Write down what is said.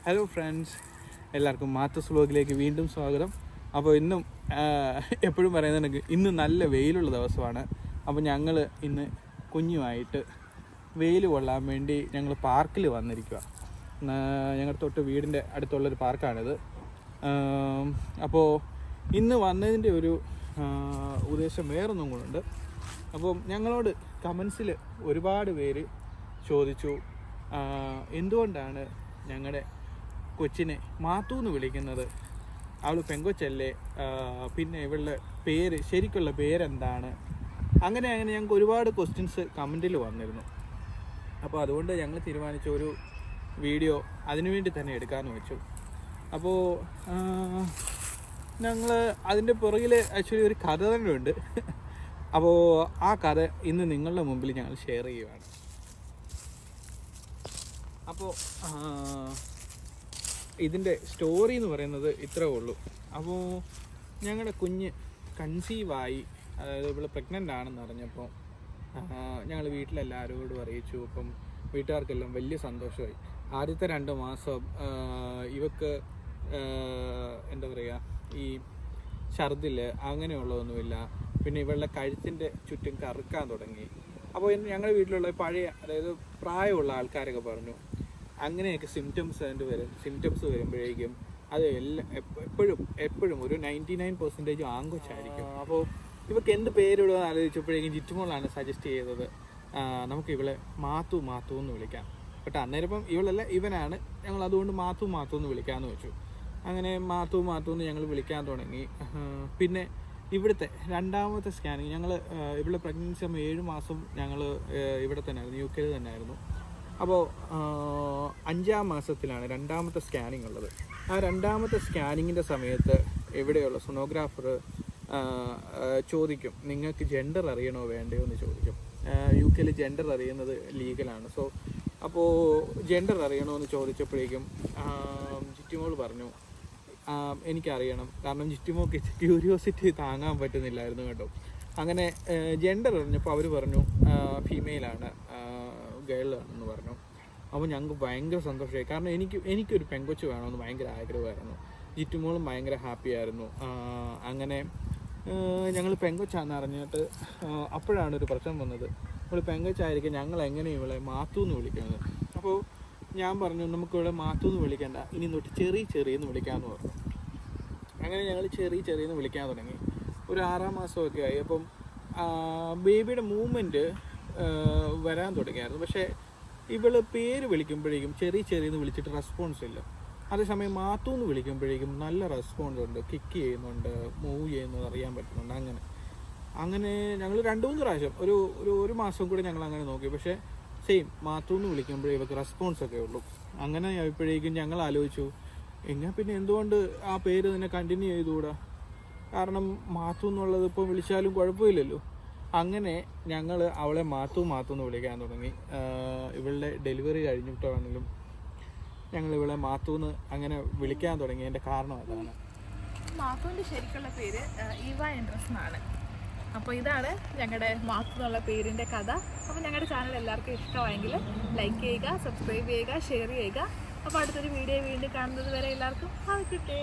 Hello friends, എല്ലാവർക്കും മാത്തസ് വ്ലോഗിലേക്ക് വീണ്ടും സ്വാഗതം. അപ്പോൾ ഇന്നും എപ്പോഴും പറയുന്നുണ്ടെങ്കിൽ ഇന്ന് നല്ല വെയിലുള്ള ദിവസമാണ്. അപ്പോൾ ഞങ്ങൾ ഇന്ന് കുഞ്ഞുമായിട്ട് വെയിൽ കൊള്ളാൻ വേണ്ടി ഞങ്ങൾ പാർക്കിൽ വന്നിരിക്കുക. ഞങ്ങളുടെ തൊട്ട് വീടിൻ്റെ അടുത്തുള്ളൊരു പാർക്കാണിത്. അപ്പോൾ ഇന്ന് വന്നതിൻ്റെ ഒരു ഉദ്ദേശം വേറൊന്നും കൂടെ. അപ്പോൾ ഞങ്ങളോട് കമൻസിൽ ഒരുപാട് പേര് ചോദിച്ചു എന്തുകൊണ്ടാണ് ഞങ്ങളുടെ കൊച്ചിനെ മാത്തു എന്ന് വിളിക്കുന്നത്, അവൾ പെങ്കൊച്ചല്ലേ, പിന്നെ ഇവളുടെ പേര് ശരിക്കുള്ള പേരെന്താണ്, അങ്ങനെ ഞങ്ങൾക്ക് ഒരുപാട് ക്വസ്റ്റ്യൻസ് കമൻറ്റിൽ വന്നിരുന്നു. അപ്പോൾ അതുകൊണ്ട് ഞങ്ങൾ തീരുമാനിച്ച ഒരു വീഡിയോ അതിനുവേണ്ടി തന്നെ എടുക്കാമെന്ന് വെച്ചു. അപ്പോൾ ഞങ്ങൾ അതിൻ്റെ പുറകിൽ ആക്ച്വലി ഒരു കഥ തന്നെ ഉണ്ട്. അപ്പോൾ ആ കഥ ഇന്ന് നിങ്ങളുടെ മുമ്പിൽ ഞങ്ങൾ ഷെയർ ചെയ്യുകയാണ്. അപ്പോൾ ഇതിൻ്റെ സ്റ്റോറി എന്ന് പറയുന്നത് ഇത്രേ ഉള്ളൂ. അപ്പോൾ ഞങ്ങളുടെ കുഞ്ഞ് കൺസീവായി, അതായത് ഇവൾ പ്രഗ്നൻ്റ് ആണെന്ന് അറിഞ്ഞപ്പോൾ ഞങ്ങൾ വീട്ടിലെല്ലാവരോടും അറിയിച്ചു. അപ്പം വീട്ടുകാർക്കെല്ലാം വലിയ സന്തോഷമായി. ആദ്യത്തെ 2 മാസം ഇവക്ക് എന്താ പറയുക, ഈ ഛർദിൽ അങ്ങനെയുള്ളതൊന്നുമില്ല. പിന്നെ ഇവളുടെ കഴുത്തിൻ്റെ ചുറ്റും കറുക്കാൻ തുടങ്ങി. അപ്പോൾ ഞങ്ങളുടെ വീട്ടിലുള്ള പഴയ, അതായത് പ്രായമുള്ള ആൾക്കാരൊക്കെ പറഞ്ഞു അങ്ങനെയൊക്കെ സിംറ്റംസ് വരുമ്പോഴേക്കും അത് എപ്പോഴും ഒരു 99% ആങ്കൊച്ചായിരിക്കും. അപ്പോൾ ഇവർക്ക് എന്ത് പേരിടുക ആലോചിച്ചപ്പോഴേക്കും ജിറ്റുമോളാണ് സജസ്റ്റ് ചെയ്തത് നമുക്ക് ഇവളെ മാത്തു എന്ന് വിളിക്കാം. പക്ഷേ അന്നേരം ഇപ്പം ഇവളല്ല, ഇവനാണ്. ഞങ്ങൾ അതുകൊണ്ട് മാത്തു എന്ന് വിളിക്കാമെന്ന് വെച്ചു. അങ്ങനെ മാത്തു എന്ന് ഞങ്ങൾ വിളിക്കാൻ തുടങ്ങി. പിന്നെ ഇവിടുത്തെ 2ാമത്തെ സ്കാനിങ്, ഞങ്ങൾ ഇവിടെ പ്രഗ്നൻസി ആകുമ്പോൾ 7 മാസം ഞങ്ങൾ ഇവിടെ തന്നെ ആയിരുന്നു, UK തന്നെ ആയിരുന്നു. അപ്പോൾ 5ാം മാസത്തിലാണ് 2ാമത്തെ സ്കാനിങ് ഉള്ളത്. ആ 2ാമത്തെ സ്കാനിങ്ങിൻ്റെ സമയത്ത് ഇവിടെയുള്ള സോണോഗ്രാഫർ ചോദിക്കും, നിങ്ങൾക്ക് ജെൻഡർ അറിയണോ വേണ്ടയോ എന്ന് ചോദിക്കും. UK ജെൻഡർ അറിയുന്നത് ലീഗലാണ്. സോ അപ്പോൾ ജെൻഡർ അറിയണോ എന്ന് ചോദിച്ചപ്പോഴേക്കും ജിറ്റുമോൾ പറഞ്ഞു എനിക്കറിയണം, കാരണം ജിറ്റുമോൾക്ക് ക്യൂരിയോസിറ്റി താങ്ങാൻ പറ്റുന്നില്ലായിരുന്നു കേട്ടോ. അങ്ങനെ ജെൻഡർ അറിഞ്ഞപ്പോൾ അവർ പറഞ്ഞു ഫീമെയിലാണ്, ഗേൾ ആണെന്ന് പറഞ്ഞു. അപ്പോൾ ഞങ്ങൾക്ക് ഭയങ്കര സന്തോഷമായി, കാരണം എനിക്കൊരു പെങ്കൊച്ച് വേണമെന്ന് ഭയങ്കര ആഗ്രഹമായിരുന്നു. ജിറ്റുമോളും ഭയങ്കര ഹാപ്പി ആയിരുന്നു. അങ്ങനെ ഞങ്ങൾ പെങ്കൊച്ചാന്ന് അറിഞ്ഞിട്ട് അപ്പോഴാണ് ഒരു പ്രശ്നം വന്നത്. നമ്മൾ പെങ്കൊച്ചായിരിക്കും, ഞങ്ങൾ എങ്ങനെ ഇവളെ മാത്തു എന്ന് വിളിക്കുന്നത്. അപ്പോൾ ഞാൻ പറഞ്ഞു നമുക്കിവിടെ മാത്തു എന്ന് വിളിക്കേണ്ട, ഇനി തൊട്ട് ചെറിയെന്ന് വിളിക്കാമെന്ന് പറഞ്ഞു. അങ്ങനെ ഞങ്ങൾ ചെറിയെന്ന് വിളിക്കാൻ തുടങ്ങി. ഒരു 6ാം മാസമൊക്കെ ആയി. അപ്പം ബേബിയുടെ മൂവ്മെൻറ്റ് വരാൻ തുടങ്ങിയായിരുന്നു. പക്ഷേ ഇവള് പേര് വിളിക്കുമ്പോഴേക്കും ചെറിയെന്ന് വിളിച്ചിട്ട് റെസ്പോൺസ് ഇല്ല. അതേസമയം മാത്തു എന്ന് വിളിക്കുമ്പോഴേക്കും നല്ല റെസ്പോൺസ് ഉണ്ട്, കിക്ക് ചെയ്യുന്നുണ്ട്, മൂവ് ചെയ്യുന്നത് അറിയാൻ പറ്റുന്നുണ്ട്. അങ്ങനെ ഞങ്ങൾ 2-3 പ്രാവശ്യം ഒരു മാസം കൂടെ ഞങ്ങൾ അങ്ങനെ നോക്കി. പക്ഷേ സെയിം മാത്തു എന്ന് വിളിക്കുമ്പോഴേ ഇവർക്ക് റെസ്പോൺസ് ഒക്കെ ഉള്ളൂ. അങ്ങനെ ആയപ്പോഴേക്കും ഞങ്ങൾ ആലോചിച്ചു എങ്ങനെ പിന്നെ എന്തുകൊണ്ട് ആ പേര് തന്നെ കണ്ടിന്യൂ ചെയ്തുകൂടാ, കാരണം മാത്തു എന്നുള്ളത് ഇപ്പോൾ വിളിച്ചാലും കുഴപ്പമില്ലല്ലോ. അങ്ങനെ ഞങ്ങൾ അവളെ മാത്തു എന്ന് വിളിക്കാൻ തുടങ്ങി. ഇവളുടെ ഡെലിവറി കഴിഞ്ഞിട്ടാണെങ്കിലും ഞങ്ങൾ ഇവളെ മാത്തു എന്ന് അങ്ങനെ വിളിക്കാൻ തുടങ്ങിയതിൻ്റെ കാരണം അതാണ്. മാത്തുവിൻ്റെ ശരിക്കുള്ള പേര് ഈവ എൻഡ്രസ് എന്നാണ്. അപ്പോൾ ഇതാണ് ഞങ്ങളുടെ മാത്തു എന്നുള്ള പേരിൻ്റെ കഥ. അപ്പോൾ ഞങ്ങളുടെ ചാനൽ എല്ലാവർക്കും ഇഷ്ടമായെങ്കിൽ ലൈക്ക് ചെയ്യുക, സബ്സ്ക്രൈബ് ചെയ്യുക, ഷെയർ ചെയ്യുക. അപ്പോൾ അടുത്തൊരു വീഡിയോ വീണ്ടും കാണുന്നത് വരെ എല്ലാവർക്കും ഹാവ് എ ഗുഡ് ഡേ.